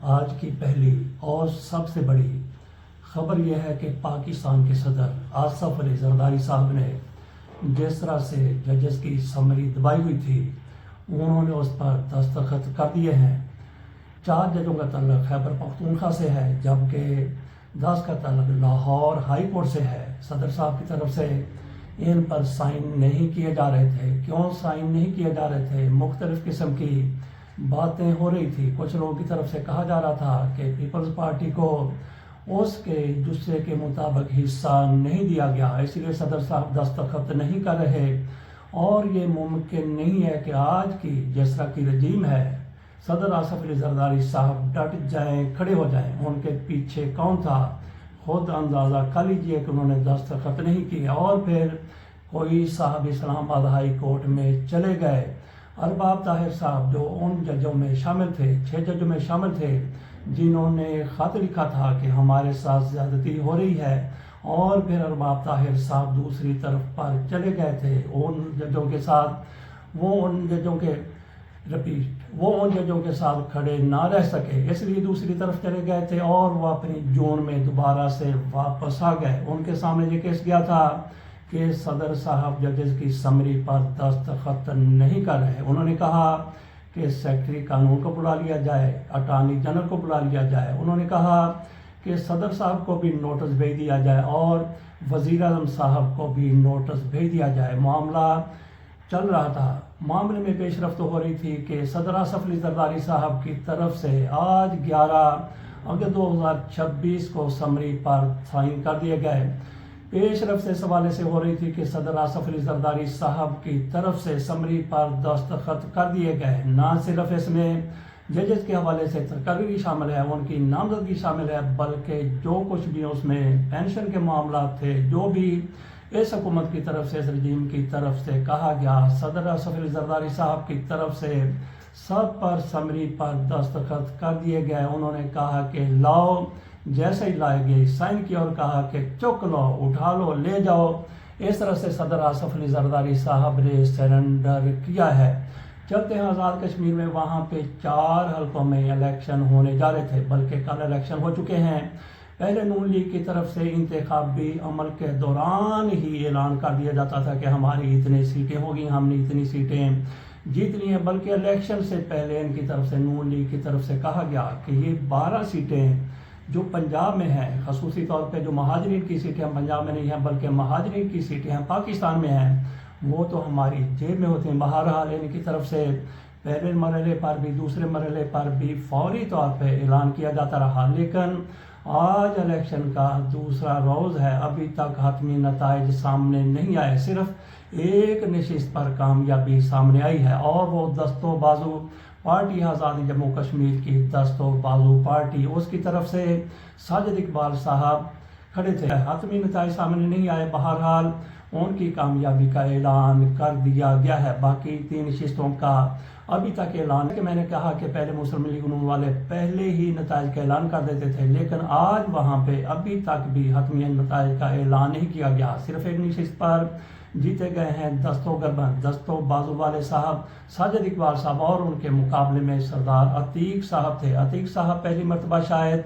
آج کی پہلی اور سب سے بڑی خبر یہ ہے کہ پاکستان کے صدر آصف علی زرداری صاحب نے جس طرح سے ججز کی سمری دبائی ہوئی تھی انہوں نے اس پر دستخط کر دیے ہیں۔ 4 ججوں کا تعلق خیبر پختونخوا سے ہے جبکہ 10 کا تعلق لاہور ہائی کورٹ سے ہے۔ صدر صاحب کی طرف سے ان پر سائن نہیں کیے جا رہے تھے۔ کیوں سائن نہیں کیے جا رہے تھے؟ مختلف قسم کی باتیں ہو رہی تھی۔ کچھ لوگوں کی طرف سے کہا جا رہا تھا کہ پیپلز پارٹی کو اس کے جسے کے مطابق حصہ نہیں دیا گیا، اس لیے صدر صاحب دستخط نہیں کر رہے، اور یہ ممکن نہیں ہے کہ آج کی جس طرح کی رجیم ہے صدر آصف علی زرداری صاحب ڈٹ جائیں، کھڑے ہو جائیں۔ ان کے پیچھے کون تھا خود اندازہ کر لیجئے کہ انہوں نے دستخط نہیں کیے اور پھر کوئی صاحب اسلام آباد ہائی کورٹ میں چلے گئے۔ ارباب طاہر صاحب جو ان ججوں میں شامل تھے، 6 ججوں میں شامل تھے جنہوں نے خط لکھا تھا کہ ہمارے ساتھ زیادتی ہو رہی ہے، اور پھر ارباب طاہر صاحب دوسری طرف پر چلے گئے تھے ان ججوں کے ساتھ، وہ ان ججوں کے ساتھ کھڑے نہ رہ سکے، اس لیے دوسری طرف چلے گئے تھے اور وہ اپنی جون میں دوبارہ سے واپس آ گئے۔ ان کے سامنے یہ کیس گیا تھا کہ صدر صاحب ججز کی سمری پر دستخط نہیں کر رہے۔ انہوں نے کہا کہ سیکرٹری قانون کو بلا لیا جائے، اٹارنی جنرل کو بلا لیا جائے۔ انہوں نے کہا کہ صدر صاحب کو بھی نوٹس بھیج دیا جائے اور وزیر اعظم صاحب کو بھی نوٹس بھیج دیا جائے۔ معاملہ چل رہا تھا، معاملے میں پیش رفت ہو رہی تھی کہ صدر آصف علی زرداری صاحب کی طرف سے آج 11 اگست 2026 کو سمری پر سائن کر دیے گئے۔ پیش رفت اس حوالے سے ہو رہی تھی کہ صدر آصف علی زرداری صاحب کی طرف سے سمری پر دستخط کر دیے گئے۔ نہ صرف اس میں ججز کے حوالے سے تقرری شامل ہے، ان کی نامزدگی شامل ہے، بلکہ جو کچھ بھی اس میں پینشن کے معاملات تھے، جو بھی اس حکومت کی طرف سے، اس رجیم کی طرف سے کہا گیا، صدر آصف علی زرداری صاحب کی طرف سے سب پر سمری پر دستخط کر دیے گئے۔ انہوں نے کہا کہ لاؤ، جیسے ہی لائے گئے سائن کیا اور کہا کہ چک لو، اٹھا لو، لے جاؤ۔ اس طرح سے صدر آصف علی زرداری صاحب نے سرنڈر کیا ہے۔ چلتے ہیں آزاد کشمیر میں، وہاں پہ 4 حلقوں میں الیکشن ہونے جا رہے تھے، بلکہ کل الیکشن ہو چکے ہیں۔ پہلے نون لیگ کی طرف سے انتخابی عمل کے دوران ہی اعلان کر دیا جاتا تھا کہ ہماری اتنی سیٹیں ہوگی، ہم نے اتنی سیٹیں جیتنی ہیں، بلکہ الیکشن سے پہلے ان کی طرف سے، نون لیگ کی طرف سے کہا گیا کہ یہ 12 سیٹیں جو پنجاب میں ہیں، خصوصی طور پہ جو مہاجرین کی سیٹیں پنجاب میں نہیں ہیں بلکہ مہاجرین کی سیٹیں ہیں پاکستان میں ہیں، وہ تو ہماری جیب میں ہوتی ہیں۔ بہرحال ان کی طرف سے پہلے مرحلے پر بھی دوسرے مرحلے پر بھی فوری طور پہ اعلان کیا جاتا رہا، لیکن آج الیکشن کا دوسرا روز ہے، ابھی تک حتمی نتائج سامنے نہیں آئے۔ صرف ایک نشست پر کامیابی سامنے آئی ہے اور وہ دست و بازو پارٹی آزادی جموں کشمیر کی دست و بازو پارٹی، اس کی طرف سے ساجد اقبال صاحب کھڑے تھے۔ حتمی نتائج سامنے نہیں آئے، بہرحال ان کی کامیابی کا اعلان کر دیا گیا ہے۔ باقی 3 نشستوں کا ابھی تک اعلان ہے کہ میں نے کہا کہ پہلے مسلم لیگ نون والے پہلے ہی نتائج کا اعلان کر دیتے تھے، لیکن آج وہاں پہ ابھی تک بھی حتمی نتائج کا اعلان نہیں کیا گیا۔ صرف ایک نشست پر جیتے گئے ہیں دست و بازو والے صاحب ساجد اقبال صاحب، اور ان کے مقابلے میں سردار عتیق صاحب تھے۔ عتیق صاحب پہلی مرتبہ شاید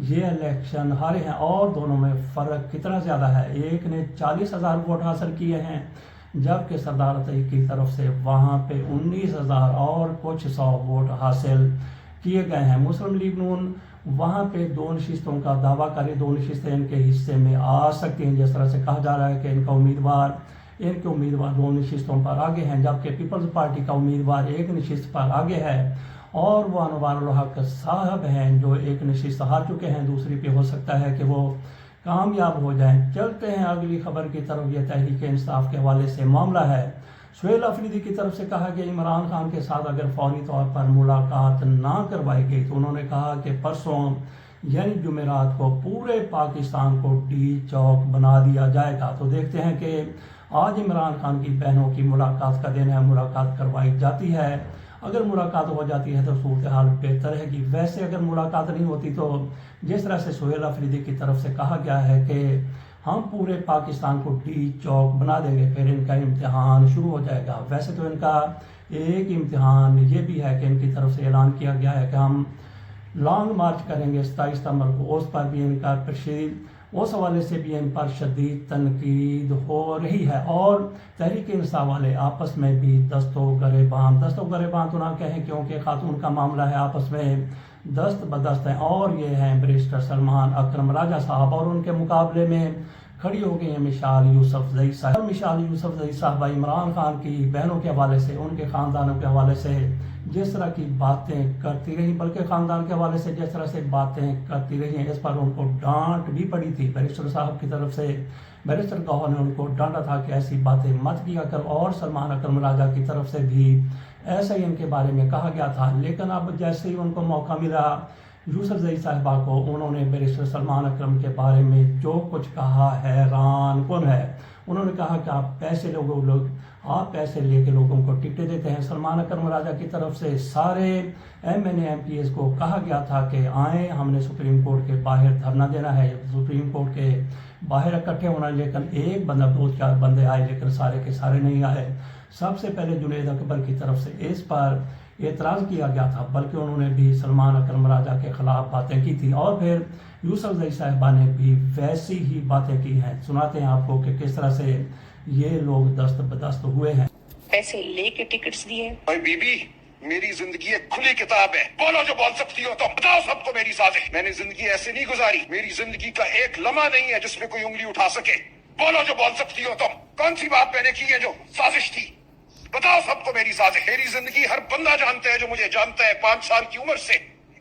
یہ الیکشن ہارے ہیں، اور دونوں میں فرق کتنا زیادہ ہے، ایک نے 40,000 ووٹ حاصل کیے ہیں جبکہ سردار عتیق کی طرف سے وہاں پہ 19,000 اور کچھ 100 ووٹ حاصل کیے گئے ہیں۔ مسلم لیگ نون وہاں پہ 2 نشستوں کا دعویٰ کرے، 2 نشستیں ان کے حصے میں آ سکتی ہیں، جس طرح سے کہا جا رہا ہے کہ ان کے امیدوار 2 نشستوں پر آگے ہیں، جبکہ پیپلز پارٹی کا امیدوار 1 نشست پر آگے ہے، اور وہ انوار الحق صاحب ہیں جو 1 نشست ہار چکے ہیں، دوسری پہ ہو سکتا ہے کہ وہ کامیاب ہو جائیں۔ چلتے ہیں اگلی خبر کی طرف۔ یہ تحریک انصاف کے حوالے سے معاملہ ہے۔ سہیل افریدی کی طرف سے کہا کہ عمران خان کے ساتھ اگر فوری طور پر ملاقات نہ کروائی گئی تو انہوں نے کہا کہ پرسوں یعنی جمعرات کو پورے پاکستان کو ڈی چوک بنا دیا جائے گا۔ تو دیکھتے ہیں کہ آج عمران خان کی بہنوں کی ملاقات کا دن ہے، ملاقات کروائی جاتی ہے، اگر ملاقات ہو جاتی ہے تو صورتحال بہتر رہے گی۔ ویسے اگر ملاقات نہیں ہوتی تو جس طرح سے سہیل افریدی کی طرف سے کہا گیا ہے کہ ہم پورے پاکستان کو ڈی چوک بنا دیں گے، پھر ان کا امتحان شروع ہو جائے گا۔ ویسے تو ان کا ایک امتحان یہ بھی ہے کہ ان کی طرف سے اعلان کیا گیا ہے کہ ہم لانگ مارچ کریں گے 27 ستمبر کو، اس پر بھی ان کا اس حوالے سے بھی ان پر شدید تنقید ہو رہی ہے۔ اور تحریک انصاف والے آپس میں بھی دست و گریبان تو نہ کہیں کیونکہ خاتون کا معاملہ ہے، آپس میں دست بدست ہیں، اور یہ ہیں بیرسٹر سلمان اکرم راجہ صاحب، اور ان کے مقابلے میں کھڑی ہو گئی ہیں مشال یوسفزئی صاحب۔ مشال یوسفزئی صاحبہ عمران خان کی بہنوں کے حوالے سے، ان کے خاندانوں کے حوالے سے جس طرح کی باتیں کرتی رہی، بلکہ خاندان کے حوالے سے جس طرح سے باتیں کرتی رہی ہیں، اس پر ان کو ڈانٹ بھی پڑی تھی بیرسٹر صاحب کی طرف سے۔ بیرسٹر گوہر نے ان کو ڈانٹا تھا کہ ایسی باتیں مت کیا کر، اور سلمان اکرم راجہ کی طرف سے بھی ایسا ہی ان کے بارے میں کہا گیا تھا۔ لیکن اب جیسے ہی ان کو موقع ملا یوسفزئی صاحبہ کو، انہوں نے بیرسٹر سلمان اکرم کے بارے میں جو کچھ کہا حیران کن ہے۔ انہوں نے کہا کہ آپ پیسے لے کے لوگوں کو ٹکٹیں دیتے ہیں۔ سلمان اکرم راجہ کی طرف سے سارے MNA MPs کو کہا گیا تھا کہ آئیں، ہم نے سپریم کورٹ کے باہر دھرنا دینا ہے، سپریم کورٹ کے باہر اکٹھے ہونا ہے، لیکن ایک بندہ 2-4 بندے آئے، لیکن سارے کے سارے نہیں آئے۔ سب سے پہلے جنید اکبر کی طرف سے اس پر اعتراض کیا گیا تھا، بلکہ انہوں نے بھی سلمان اکرم راجہ کے خلاف باتیں کی تھی، اور پھر یوسفزئی صاحبہ نے بھی ویسی ہی باتیں کی ہیں۔ سناتے ہیں آپ کو کہ کس طرح سے یہ لوگ دست بدست ہوئے ہیں۔ پیسے لے کے ٹکٹس دیے۔ بی بی، میری زندگی ایک کھلی کتاب ہے، بولو جو بول سکتی ہو تم، بتاؤ سب کو میری سازش۔ میں نے زندگی ایسے نہیں گزاری، میری زندگی کا ایک لمحہ نہیں ہے جس میں کوئی انگلی اٹھا سکے۔ بولو جو بول سکتی ہو تم، کون سی بات میں نے کی ہے جو سازش تھی؟ بتاؤ سب کو میری سازش۔ میری زندگی ہر بندہ جانتا ہے جو مجھے جانتا ہے 5 سال کی عمر سے۔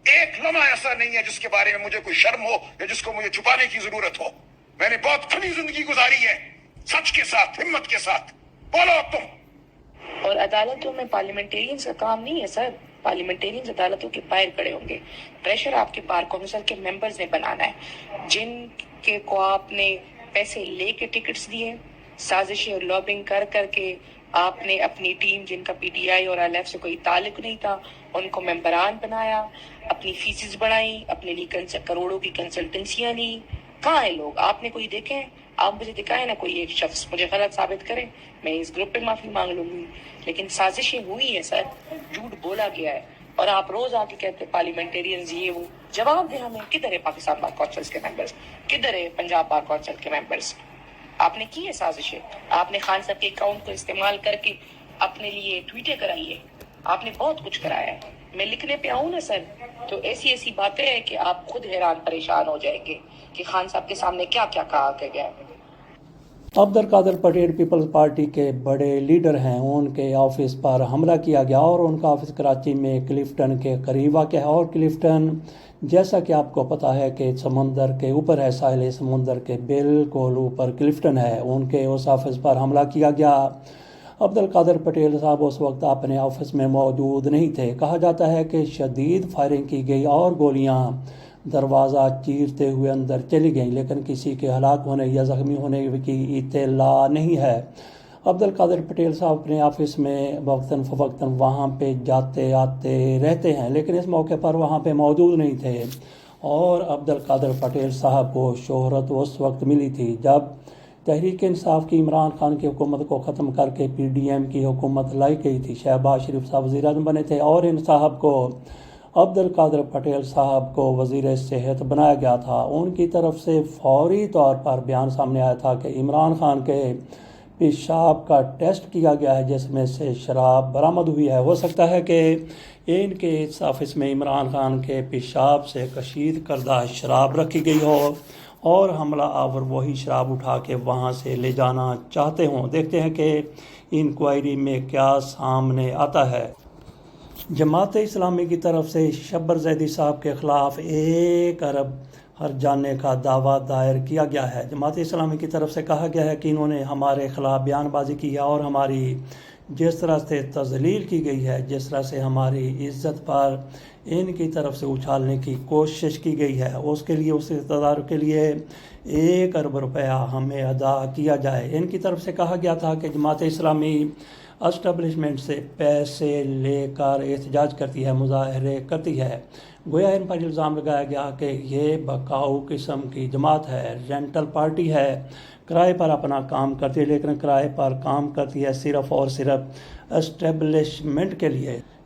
ایک لمحہ ایسا نہیں ہے جس کے بارے میں مجھے کوئی شرم ہو یا جس کو مجھے چھپانے کی ضرورت ہو۔ میں نے بہت کھلی زندگی گزاری ہے، سچ کے ساتھ، ہمت کے ساتھ۔ بولو اب تم۔ اور عدالتوں میں پارلیمنٹیرینز کا کام نہیں ہے سر، پارلیمنٹیرینز عدالتوں کے باہر کھڑے ہوں گے۔ پریشر آپ کے بار کونسل کے ممبرز نے بنانا ہے، جن کے کو آپ نے پیسے لے کے ٹکٹس دیے، سازشیں اور لابنگ کر کے آپ نے اپنی ٹیم، جن کا PTI اور LF سے کوئی تعلق نہیں تھا، ان کو ممبران بنایا، اپنی فیسز بڑھائی، اپنے لیے کروڑوں کی کنسلٹنسیاں لی۔ کہاں ہیں لوگ؟ آپ نے کوئی دیکھے ہیں؟ آپ مجھے دکھائیں نا کوئی ایک شخص، مجھے غلط ثابت کریں، میں اس گروپ پہ معافی مانگ لوں گی۔ لیکن سازشیں ہوئی ہیں سر، جھوٹ بولا گیا ہے، اور آپ روز آ کے کہتے پارلیمنٹیرینز یہ وہ۔ جواب دیں ہمیں، کدھر ہے پاکستان بار کونسل کے ممبرز؟ کدھر ہے پنجاب بار کونسل کے ممبرز؟ آپ نے کی ہے سازشیں، آپ نے خان صاحب کے اکاؤنٹ کو استعمال کر کے اپنے لیے ٹویٹیں کرائی ہے، آپ نے بہت کچھ کرایا ہے۔ میں لکھنے پہ آؤں نا سر، تو ایسی باتیں ہیں کہ آپ خود حیران پریشان ہو جائیں گے کہ خان صاحب کے سامنے کیا کیا کہا گیا ہے۔ عبد القادر پٹیل پیپلز پارٹی کے بڑے لیڈر ہیں، ان کے آفس پر حملہ کیا گیا، اور ان کا آفس کراچی میں کلفٹن کے قریب واقع ہے، اور کلفٹن جیسا کہ آپ کو پتہ ہے کہ سمندر کے اوپر ہے، ساحل سمندر کے بالکل اوپر کلفٹن ہے، ان کے اس آفس پر حملہ کیا گیا۔ عبد القادر پٹیل صاحب اس وقت اپنے آفس میں موجود نہیں تھے۔ کہا جاتا ہے کہ شدید فائرنگ کی گئی اور گولیاں دروازہ چیرتے ہوئے اندر چلی گئیں، لیکن کسی کے ہلاک ہونے یا زخمی ہونے کی اطلاع نہیں ہے۔ عبد القادر پٹیل صاحب اپنے آفس میں وقتاً فوقتاً وہاں پہ جاتے آتے رہتے ہیں، لیکن اس موقع پر وہاں پہ موجود نہیں تھے، اور عبد القادر پٹیل صاحب کو شہرت اس وقت ملی تھی جب تحریک انصاف کی عمران خان کی حکومت کو ختم کر کے PDM کی حکومت لائی گئی تھی۔ شہباز شریف صاحب وزیر اعظم بنے تھے، اور ان صاحب کو، عبد القادر پٹیل صاحب کو وزیر صحت بنایا گیا تھا۔ ان کی طرف سے فوری طور پر بیان سامنے آیا تھا کہ عمران خان کے پیشاب کا ٹیسٹ کیا گیا ہے، جس میں سے شراب برآمد ہوئی ہے۔ ہو سکتا ہے کہ ان کے اس آفس میں عمران خان کے پیشاب سے کشید کردہ شراب رکھی گئی ہو، اور حملہ آور وہی شراب اٹھا کے وہاں سے لے جانا چاہتے ہوں۔ دیکھتے ہیں کہ انکوائری میں کیا سامنے آتا ہے۔ جماعت اسلامی کی طرف سے شبر زیدی صاحب کے خلاف 1 ارب ہرجانے کا دعویٰ دائر کیا گیا ہے۔ جماعت اسلامی کی طرف سے کہا گیا ہے کہ انہوں نے ہمارے خلاف بیان بازی کی ہے، اور ہماری جس طرح سے تذلیل کی گئی ہے، جس طرح سے ہماری عزت پر ان کی طرف سے اچھالنے کی کوشش کی گئی ہے، اس کے لیے، اس اقتدار کے لیے 1 ارب روپیہ ہمیں ادا کیا جائے۔ ان کی طرف سے کہا گیا تھا کہ جماعت اسلامی اسٹیبلشمنٹ سے پیسے لے کر احتجاج کرتی ہے، مظاہرے کرتی ہے۔ گویا ان پر الزام لگایا گیا کہ یہ بکاؤ قسم کی جماعت ہے، رینٹل پارٹی ہے، کرائے پر اپنا کام کرتی ہے، لیکن کرائے پر کام کرتی ہے صرف اور صرف اسٹیبلشمنٹ کے لیے۔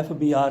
FBR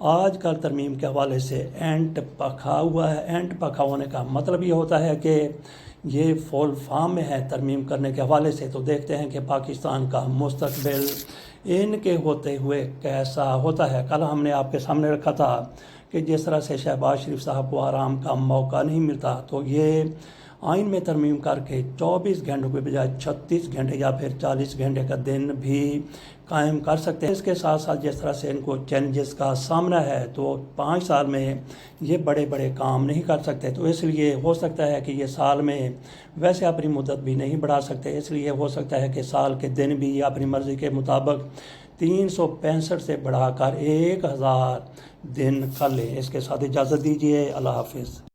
آج کل ترمیم کے حوالے سے اینٹ پکا ہوا ہے. اینٹ پکا ہونے کا مطلب یہ ہوتا ہے کہ یہ فول فارم میں ہے ترمیم کرنے کے حوالے سے. تو دیکھتے ہیں کہ پاکستان کا مستقبل ان کے ہوتے ہوئے کیسا ہوتا ہے. کل ہم نے آپ کے سامنے رکھا تھا کہ جس طرح سے شہباز شریف صاحب کو آرام کا موقع نہیں ملتا تو یہ آئین میں ترمیم کر کے 24 گھنٹوں کے بجائے 36 گھنٹے یا پھر 40 گھنٹے کا دن بھی قائم کر سکتے ہیں. اس کے ساتھ ساتھ جس طرح سے ان کو چیلنجز کا سامنا ہے تو 5 سال میں یہ بڑے بڑے کام نہیں کر سکتے. تو اس لیے ہو سکتا ہے کہ یہ سال میں ویسے اپنی مدت بھی نہیں بڑھا سکتے. اس لیے ہو سکتا ہے کہ سال کے دن بھی اپنی مرضی کے مطابق 365 سے بڑھا کر 1000 دن کر لیں. اس کے ساتھ اجازت دیجیے. اللہ حافظ.